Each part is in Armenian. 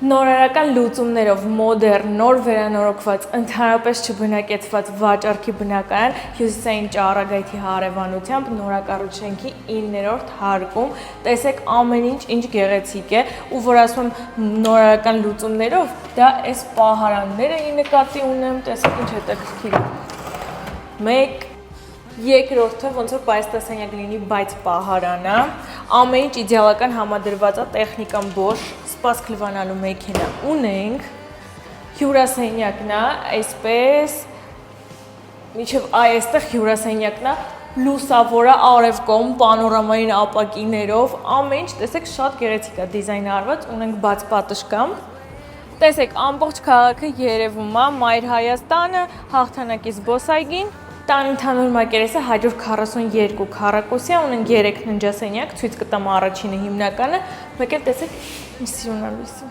Նորարարական լուծումներով մոդեռն, նոր վերանորոգված, ընդհանրապես չբնակեցված վաճառքի բնակարան Հյուսիսային Ճառագայթի հարևանությամբ նորակառույց շենքի 9-րդ հարկում։ Տեսեք ամեն ինչ գեղեցիկ է, ու որ ասում եմ նորարարական լուծումներով, դա այս պահարանները նկատի ունեմ, տեսեք ինչ հետաքրքիր է։ Մեկ երկրորդը ոնց որ պայստասենյակ լինի, բայց պահարանա, ամեն ինչ իդեալական համադրված է, տեխնիկան Bosch, սպասք լվանալու մեքենա ունենք, հյուրասենյակն է, այսպես, մինչև այստեղ հյուրասենյակն է, լուսավոր է, արևկոմ, պանորամային ապակիներով, ամեն ինչ, տեսեք, շատ գեղեցիկ է դիզայն արված, ունենք բաց պատշգամբ, տեսեք, ամբողջ քաղաքը երևում է, Մայր Հայաստանը, Հաղթանակի զբոսայգին, տան ընդհանուր մակերեսը 142 քառակուսի է, ունենք 3 ննջասենյակ, ցույց կտամ առաջինը հիմնականը, մեկ էլ տեսեք ինչ սիրուն է լույսը։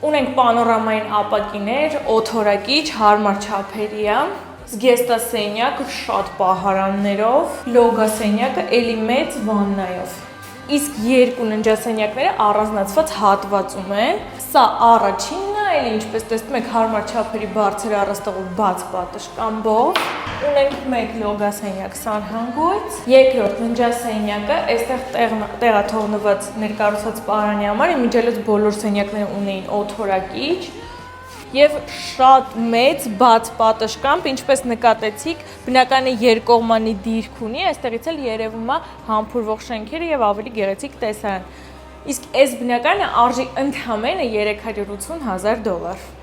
Ունենք պանորամային ապակիներ, օթորակիչ, հարմար չափերի է, զգեստասենյակ շատ պահարաններով, լոգասենյակը էլի մեծ վաննայով։ Իսկ երկու ննջասենյակները առանձնացված հատվածում են, սա առաջինն է, էլի ինչպես տեսնում եք հարմար չափերի բարձր առաստաղով բաց պատշգամբով, ունենք մեկ լոգասենյակ սանհանգույց, երկրորդ ննջասենյակը, այստեղ տեղ է թողնված ներկառուցված պահարանի համար, իմիջիայլոց բոլոր սենյակները ունեին օթորակիչ եւ շատ մեծ բաց պատշգամբ, ինչպես նկատեցիք, բնակարանը երկկողմանի դիրք ունի, այստեղից էլ երևում է համբուրվող շենքերը եւ ավելի գեղեցիկ տեսարան։ Իսկ այս բնակարանը արժի ընդամենը $380,000։